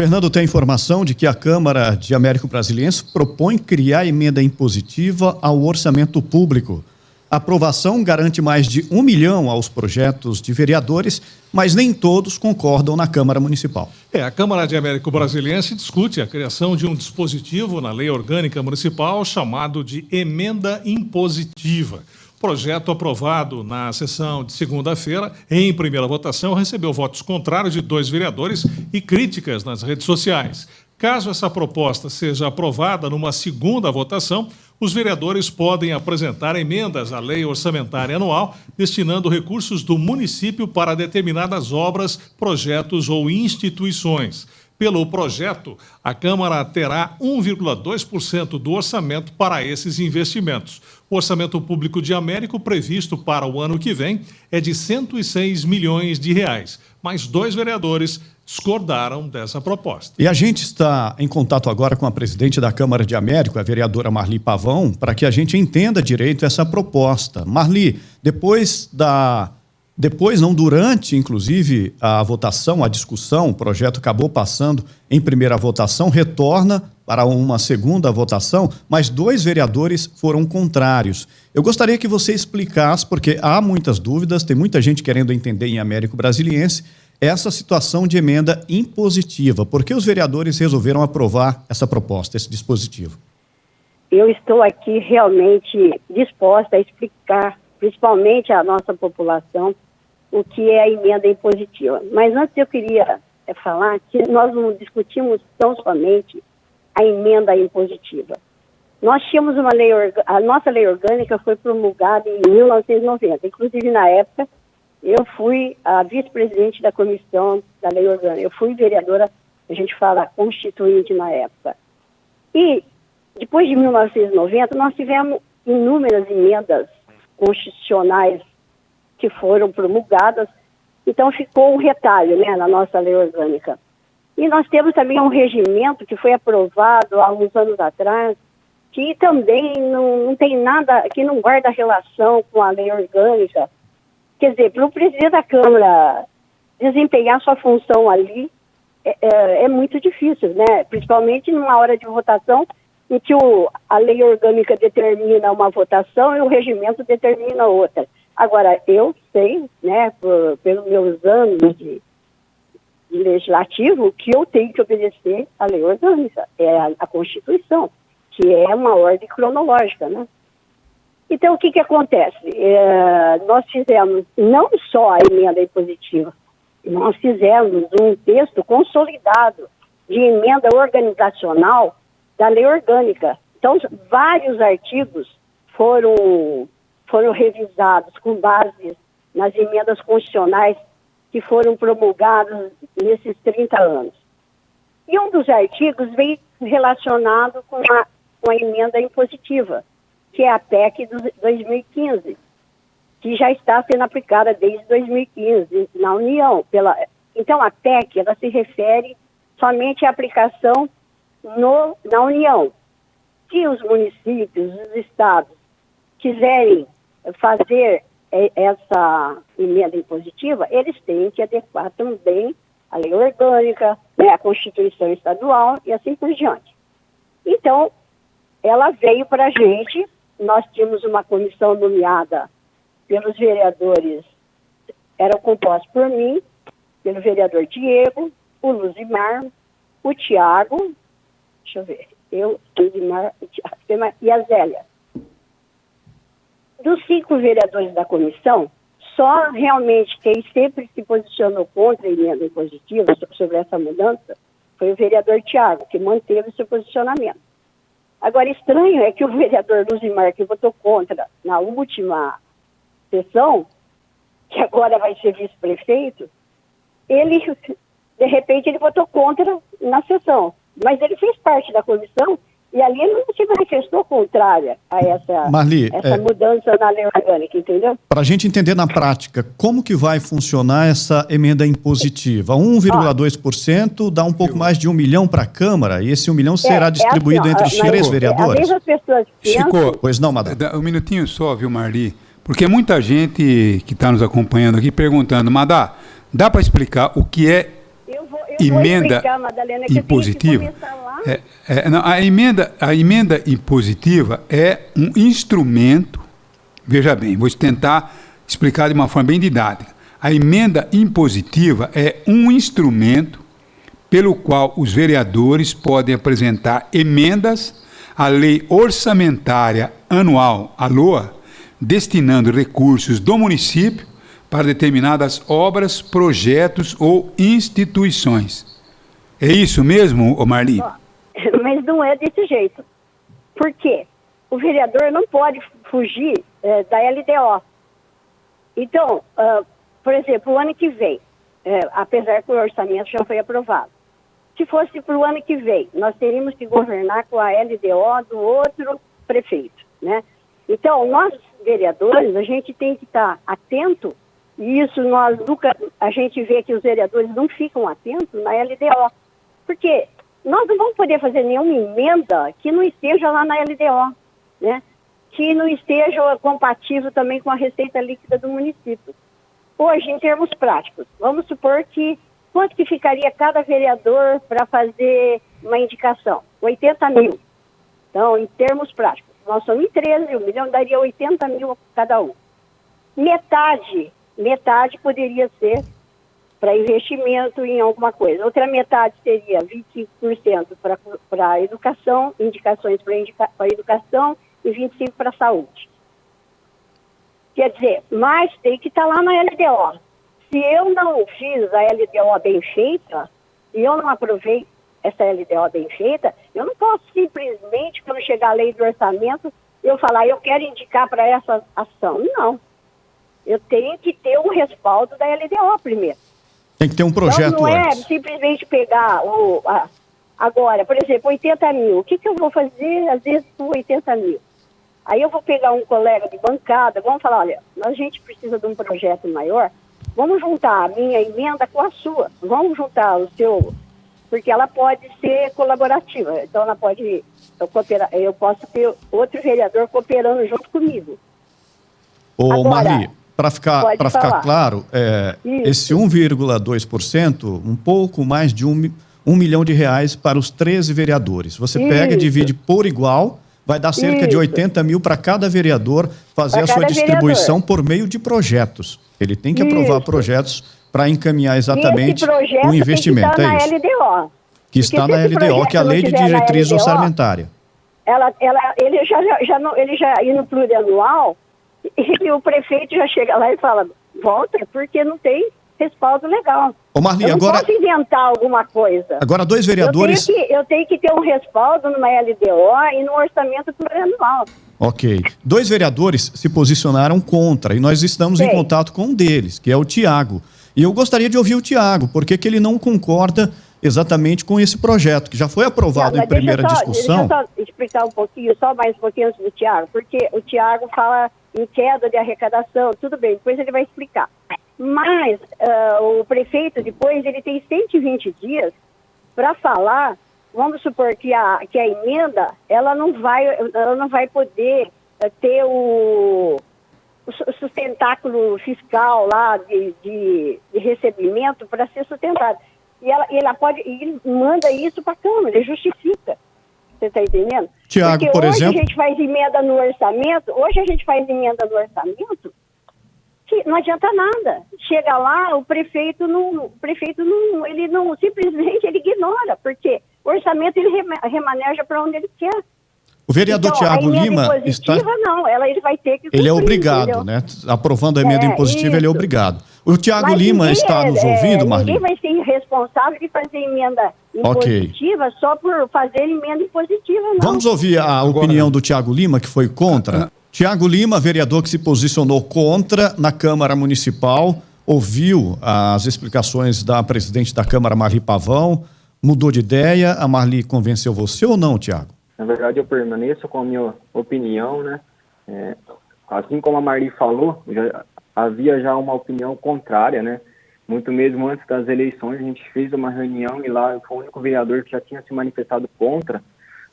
Fernando, tem informação de que a Câmara de Américo Brasiliense propõe criar emenda impositiva ao orçamento público. A aprovação garante mais de 1 milhão aos projetos de vereadores, mas nem todos concordam na Câmara Municipal. A Câmara de Américo Brasiliense discute a criação de um dispositivo na Lei Orgânica Municipal chamado de emenda impositiva. O projeto aprovado na sessão de segunda-feira, em primeira votação, recebeu votos contrários de 2 vereadores e críticas nas redes sociais. Caso essa proposta seja aprovada numa segunda votação, os vereadores podem apresentar emendas à lei orçamentária anual, destinando recursos do município para determinadas obras, projetos ou instituições. Pelo projeto, a Câmara terá 1,2% do orçamento para esses investimentos. O orçamento público de Américo previsto para o ano que vem é de R$ 106 milhões, mas 2 vereadores discordaram dessa proposta. E a gente está em contato agora com a presidente da Câmara de Américo, a vereadora Marli Pavão, para que a gente entenda direito essa proposta. Marli, durante, inclusive, a votação, a discussão, o projeto acabou passando em primeira votação, retorna para uma segunda votação, mas 2 vereadores foram contrários. Eu gostaria que você explicasse, porque há muitas dúvidas, tem muita gente querendo entender em Américo Brasiliense, essa situação de emenda impositiva. Por que os vereadores resolveram aprovar essa proposta, esse dispositivo? Eu estou aqui realmente disposta a explicar, principalmente à nossa população, o que é a emenda impositiva. Mas antes eu queria falar que nós não discutimos tão somente a emenda impositiva. Nós tínhamos uma lei, a nossa lei orgânica foi promulgada em 1990, inclusive na época eu fui a vice-presidente da comissão da lei orgânica, eu fui vereadora, a gente fala constituinte na época. E depois de 1990 nós tivemos inúmeras emendas constitucionais que foram promulgadas, então ficou um retalho, né, na nossa lei orgânica. E nós temos também um regimento que foi aprovado há uns anos atrás, que também não tem nada, que não guarda relação com a lei orgânica. Quer dizer, para o presidente da Câmara desempenhar sua função ali é muito difícil, né? Principalmente numa hora de votação em que a lei orgânica determina uma votação e o regimento determina outra. Agora, eu sei, né, pelos meus anos de legislativo, que eu tenho que obedecer à lei orgânica, a Constituição, que é uma ordem cronológica, né? Então, o que acontece? Nós fizemos não só a emenda impositiva, nós fizemos um texto consolidado de emenda organizacional da lei orgânica. Então, vários artigos foram revisados com base nas emendas constitucionais que foram promulgadas nesses 30 anos. E um dos artigos veio relacionado com a emenda impositiva, que é a PEC de 2015, que já está sendo aplicada desde 2015 na União. Então, a PEC ela se refere somente à aplicação na União. Se os municípios, os estados, quiserem fazer essa emenda impositiva, eles têm que adequar também a lei orgânica, né, a Constituição Estadual e assim por diante. Então, ela veio para a gente, nós tínhamos uma comissão nomeada pelos vereadores, era composta por mim, pelo vereador Diego, o Luzimar, o Tiago, deixa eu ver, eu, Luzimar, o Tiago, e a Zélia. Dos 5 vereadores da comissão, só realmente quem sempre se posicionou contra a emenda impositiva sobre essa mudança foi o vereador Tiago, que manteve seu posicionamento. Agora, estranho é que o vereador Luzimar, que votou contra na última sessão, que agora vai ser vice-prefeito, ele, de repente, ele votou contra na sessão. Mas ele fez parte da comissão e ali ele não se manifestou contrária a essa mudança na lei orgânica, entendeu? Para a gente entender na prática, como que vai funcionar essa emenda impositiva? 1,2% dá um pouco mais de 1 milhão para a Câmara, e esse 1 milhão será distribuído entre os 3 vereadores? Às vezes as pessoas pensam... Chico, pois não, Madá? Um minutinho só, viu, Marli? Porque muita gente que está nos acompanhando aqui perguntando, Madá, dá para explicar o que é emenda explicar, Madalena, que impositiva. eu tenho que começar lá. Não, a emenda impositiva é um instrumento. Veja bem, vou tentar explicar de uma forma bem didática. A emenda impositiva é um instrumento pelo qual os vereadores podem apresentar emendas à lei orçamentária anual, a LOA, destinando recursos do município para determinadas obras, projetos ou instituições. É isso mesmo, Marli? Mas não é desse jeito. Por quê? O vereador não pode fugir da LDO. Então, por exemplo, o ano que vem, apesar que o orçamento já foi aprovado, se fosse para o ano que vem, nós teríamos que governar com a LDO do outro prefeito, né? Então, nós, vereadores, a gente tem que estar atento, e isso nós nunca, a gente vê que os vereadores não ficam atentos na LDO, porque nós não vamos poder fazer nenhuma emenda que não esteja lá na LDO, né? Que não esteja compatível também com a receita líquida do município. Hoje, em termos práticos, vamos supor que quanto que ficaria cada vereador para fazer uma indicação? 80 mil. Então, em termos práticos, nós somos em 13, 1 milhão daria 80 mil cada um. Metade poderia ser para investimento em alguma coisa. Outra metade seria 25% para a educação, indicações para a educação e 25% para a saúde. Quer dizer, mas tem que estar lá na LDO. Se eu não fiz a LDO bem feita, e eu não aprovei essa LDO bem feita, eu não posso simplesmente, quando chegar a lei do orçamento, eu falar, eu quero indicar para essa ação. Não. Eu tenho que ter um respaldo da LDO primeiro. Tem que ter um projeto então, não é antes. simplesmente pegar agora, por exemplo, 80 mil. O que eu vou fazer, às vezes, com 80 mil? Aí eu vou pegar um colega de bancada, vamos falar, olha, a gente precisa de um projeto maior, vamos juntar a minha emenda com a sua, vamos juntar o seu, porque ela pode ser colaborativa, então ela pode, eu posso ter outro vereador cooperando junto comigo. Ô, Agora, Marli, para ficar claro, esse 1,2%, um pouco mais de R$ 1 milhão para os 13 vereadores. Você pega e divide por igual, vai dar cerca de 80 mil para cada vereador fazer a sua distribuição por meio de projetos. Ele tem que aprovar projetos para encaminhar exatamente o investimento. Tem que estar na LDO. Que está na LDO, que é a Lei de Diretriz Orçamentária. Ele já ir no plurianual, e o prefeito já chega lá e fala, volta, porque não tem respaldo legal. Ô Marli, eu não posso inventar alguma coisa. Agora, dois vereadores... Eu tenho que ter um respaldo numa LDO e no orçamento plurianual. Ok. 2 vereadores se posicionaram contra, e nós estamos em contato com um deles, que é o Tiago. E eu gostaria de ouvir o Tiago, porque que ele não concorda exatamente com esse projeto, que já foi aprovado em primeira discussão. Deixa eu só explicar um pouquinho, só mais um pouquinho antes do Tiago, porque o Tiago fala em queda de arrecadação, tudo bem, depois ele vai explicar. Mas o prefeito, depois, ele tem 120 dias para falar, vamos supor que a emenda, ela não vai poder ter o sustentáculo fiscal lá de recebimento para ser sustentado. E ele manda isso para a Câmara, ele justifica. Você está entendendo? Tiago, porque por exemplo... hoje a gente faz emenda no orçamento, que não adianta nada. Chega lá, o prefeito não, simplesmente ele ignora, porque o orçamento ele remaneja para onde ele quer. O vereador então, Tiago Lima ele vai ter que cumprir, ele é obrigado, entendeu? Né? Aprovando a emenda impositiva, isso. Ele é obrigado. O Tiago Lima está nos ouvindo, Marli? Ninguém vai ser responsável de fazer emenda impositiva só por fazer emenda impositiva, não. Vamos ouvir a opinião do Tiago Lima, que foi contra. Tiago Lima, vereador que se posicionou contra na Câmara Municipal, ouviu as explicações da presidente da Câmara, Marli Pavão, mudou de ideia. A Marli convenceu você ou não, Tiago? Na verdade, eu permaneço com a minha opinião, né? Assim como a Marli falou, havia já uma opinião contrária, né? Muito mesmo antes das eleições, a gente fez uma reunião e lá eu fui o único vereador que já tinha se manifestado contra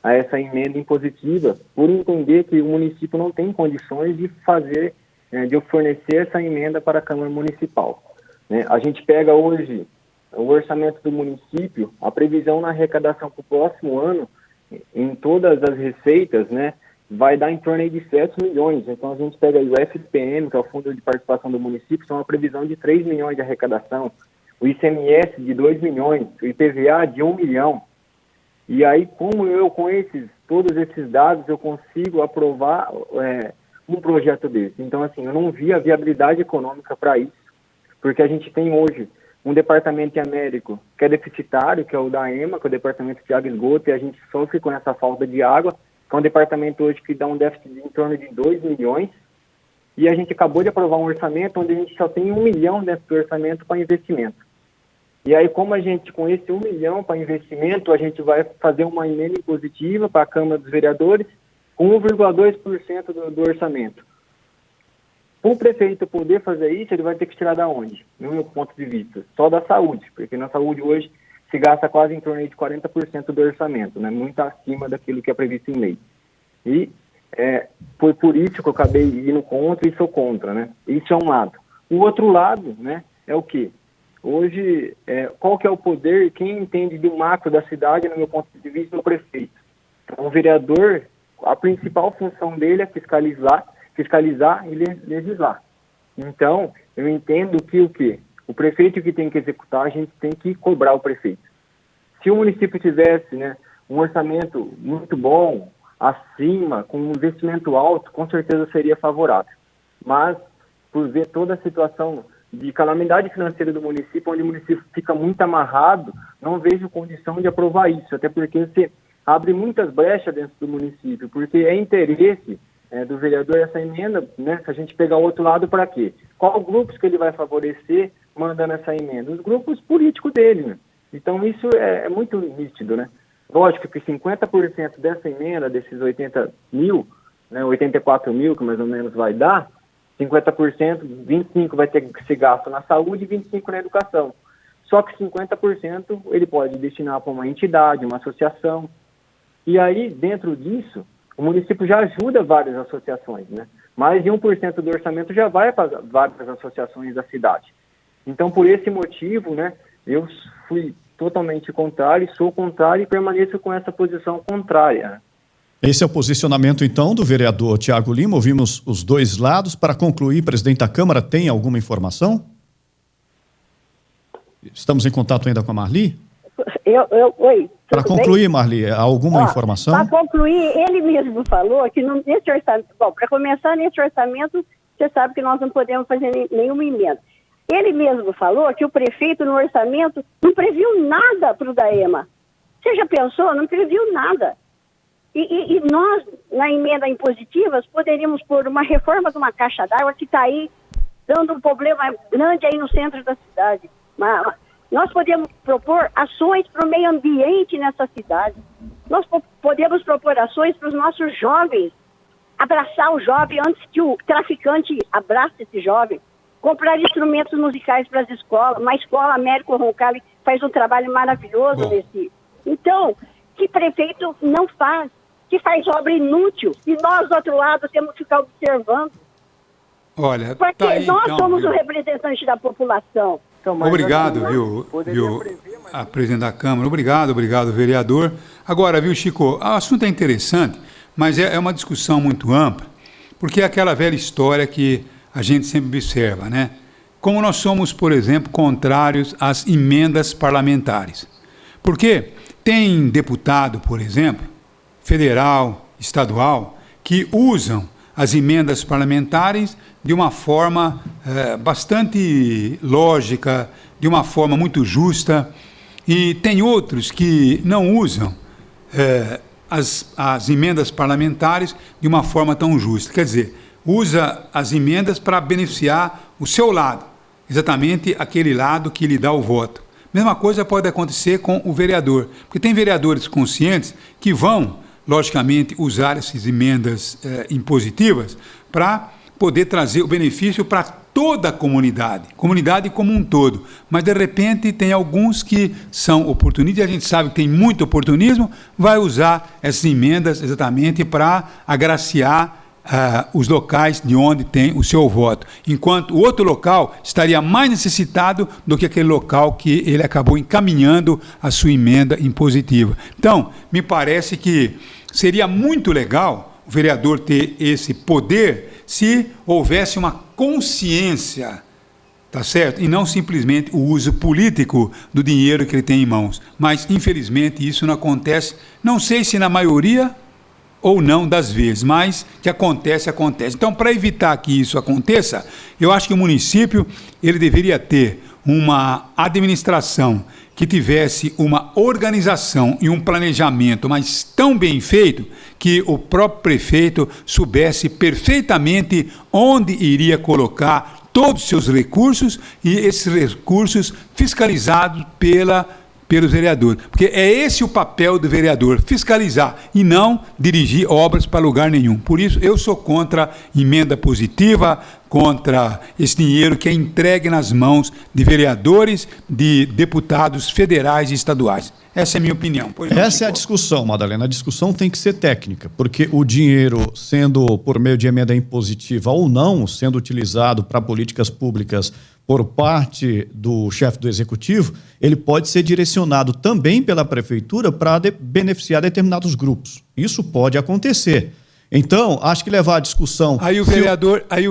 a essa emenda impositiva, por entender que o município não tem condições de fazer, de fornecer essa emenda para a Câmara Municipal. Né? A gente pega hoje o orçamento do município, a previsão na arrecadação para o próximo ano, em todas as receitas, né, vai dar em torno aí de 7 milhões. Então a gente pega aí o FPM, que é o Fundo de Participação do Município, são uma previsão de 3 milhões de arrecadação, o ICMS de 2 milhões, o IPVA de 1 milhão. E aí, como eu, com todos esses dados, eu consigo aprovar um projeto desse. Então, assim, eu não vi a viabilidade econômica para isso, porque a gente tem hoje um departamento de Américo que é deficitário, que é o da EMA, que é o departamento de água e esgoto, e a gente sofre com essa falta de água, que é um departamento hoje que dá um déficit de em torno de 2 milhões, e a gente acabou de aprovar um orçamento onde a gente só tem 1 milhão dentro do orçamento para investimento. E aí, como a gente, com esse 1 milhão para investimento, a gente vai fazer uma emenda impositiva para a Câmara dos Vereadores com 1,2% do orçamento. Para o prefeito poder fazer isso, ele vai ter que tirar da onde? No meu ponto de vista, só da saúde, porque na saúde hoje se gasta quase em torno de 40% do orçamento, né? Muito acima daquilo que é previsto em lei. E foi por isso que eu acabei indo contra e sou contra, né? Isso é um lado. O outro lado, né, é o quê? Hoje, qual que é o poder, quem entende do macro da cidade, no meu ponto de vista, é o prefeito. Então, o vereador, a principal função dele é fiscalizar e legislar. Então, eu entendo que o quê? O prefeito que tem que executar, a gente tem que cobrar o prefeito. Se o município tivesse, né, um orçamento muito bom, acima, com um investimento alto, com certeza seria favorável. Mas, por ver toda a situação de calamidade financeira do município, onde o município fica muito amarrado, não vejo condição de aprovar isso, até porque você abre muitas brechas dentro do município, porque é interesse do vereador essa emenda, né? Se a gente pegar o outro lado, para quê? Qual grupos que ele vai favorecer mandando essa emenda? Os grupos políticos dele, né? Então isso é muito nítido, né? Lógico que 50% dessa emenda, desses 80 mil, né, 84 mil que mais ou menos vai dar, 50%, 25% vai ter que ser gasto na saúde e 25% na educação. Só que 50% ele pode destinar para uma entidade, uma associação. E aí, dentro disso, o município já ajuda várias associações, né? Mais de 1% do orçamento já vai para várias associações da cidade. Então, por esse motivo, né, eu fui totalmente contrário, sou contrário e permaneço com essa posição contrária, né? Esse é o posicionamento, então, do vereador Tiago Lima. Ouvimos os dois lados. Para concluir, presidente da Câmara, tem alguma informação? Estamos em contato ainda com a Marli? Oi. Para concluir, Marli, alguma informação? Para concluir, ele mesmo falou que nesse orçamento... Bom, para começar, nesse orçamento, você sabe que nós não podemos fazer nenhuma emenda. Ele mesmo falou que o prefeito, no orçamento, não previu nada para o DAEMA. Você já pensou? Não previu nada. E nós, na emenda impositivas, poderíamos pôr uma reforma de uma caixa d'água que está aí dando um problema grande aí no centro da cidade. Mas nós podemos propor ações para o meio ambiente nessa cidade. Nós podemos propor ações para os nossos jovens, abraçar o jovem antes que o traficante abrace esse jovem, comprar instrumentos musicais para as escolas. Uma escola Américo Roncalli faz um trabalho maravilhoso nesse. Então, que prefeito não faz? Que faz obra inútil, e nós, do outro lado, temos que ficar observando. Olha, porque tá aí, nós então, somos o representante da população. Então, obrigado, a presidente da Câmara. Obrigado, vereador. Agora, viu, Chico, o assunto é interessante, mas é uma discussão muito ampla, porque é aquela velha história que a gente sempre observa, né? Como nós somos, por exemplo, contrários às emendas parlamentares. Porque tem deputado, por exemplo, federal, estadual, que usam as emendas parlamentares de uma forma bastante lógica, de uma forma muito justa, e tem outros que não usam as emendas parlamentares de uma forma tão justa. Quer dizer, usa as emendas para beneficiar o seu lado, exatamente aquele lado que lhe dá o voto. Mesma coisa pode acontecer com o vereador, porque tem vereadores conscientes que vão, logicamente, usar essas emendas impositivas para poder trazer o benefício para toda a comunidade como um todo. Mas, de repente, tem alguns que são oportunistas, e a gente sabe que tem muito oportunismo, vai usar essas emendas exatamente para agraciar os locais de onde tem o seu voto, enquanto o outro local estaria mais necessitado do que aquele local que ele acabou encaminhando a sua emenda impositiva. Então, me parece que seria muito legal o vereador ter esse poder se houvesse uma consciência, tá certo? E não simplesmente o uso político do dinheiro que ele tem em mãos. Mas, infelizmente, isso não acontece, não sei se na maioria ou não das vezes, mas que acontece, acontece. Então, para evitar que isso aconteça, eu acho que o município ele deveria ter uma administração que tivesse uma organização e um planejamento, mas tão bem feito que o próprio prefeito soubesse perfeitamente onde iria colocar todos os seus recursos e esses recursos fiscalizados pelos vereadores. Porque é esse o papel do vereador, fiscalizar e não dirigir obras para lugar nenhum. Por isso, eu sou contra emenda positiva, contra esse dinheiro que é entregue nas mãos de vereadores, de deputados federais e estaduais. Essa é a minha opinião. Essa é a discussão, Madalena. A discussão tem que ser técnica, porque o dinheiro, sendo por meio de emenda impositiva ou não, sendo utilizado para políticas públicas por parte do chefe do executivo, ele pode ser direcionado também pela prefeitura para beneficiar determinados grupos. Isso pode acontecer. Então, acho que levar a discussão... Aí o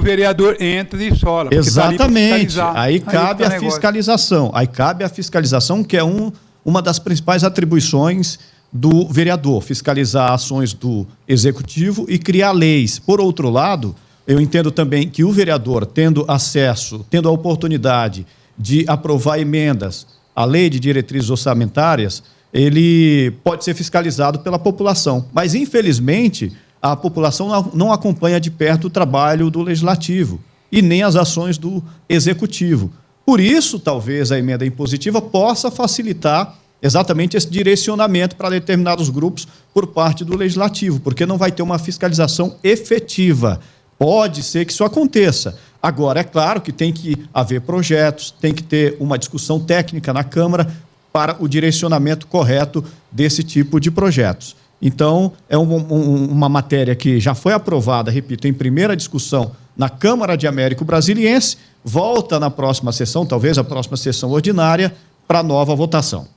vereador entra e sola. Exatamente. Aí cabe a fiscalização. Aí cabe a fiscalização, que é uma das principais atribuições do vereador, fiscalizar ações do executivo e criar leis. Por outro lado, eu entendo também que o vereador, tendo acesso, tendo a oportunidade de aprovar emendas à lei de diretrizes orçamentárias, ele pode ser fiscalizado pela população. Mas, infelizmente, a população não acompanha de perto o trabalho do legislativo e nem as ações do executivo. Por isso, talvez, a emenda impositiva possa facilitar exatamente esse direcionamento para determinados grupos por parte do legislativo, porque não vai ter uma fiscalização efetiva. Pode ser que isso aconteça. Agora, é claro que tem que haver projetos, tem que ter uma discussão técnica na Câmara para o direcionamento correto desse tipo de projetos. Então, é uma matéria que já foi aprovada, repito, em primeira discussão na Câmara de Américo Brasiliense, volta na próxima sessão, talvez a próxima sessão ordinária, para nova votação.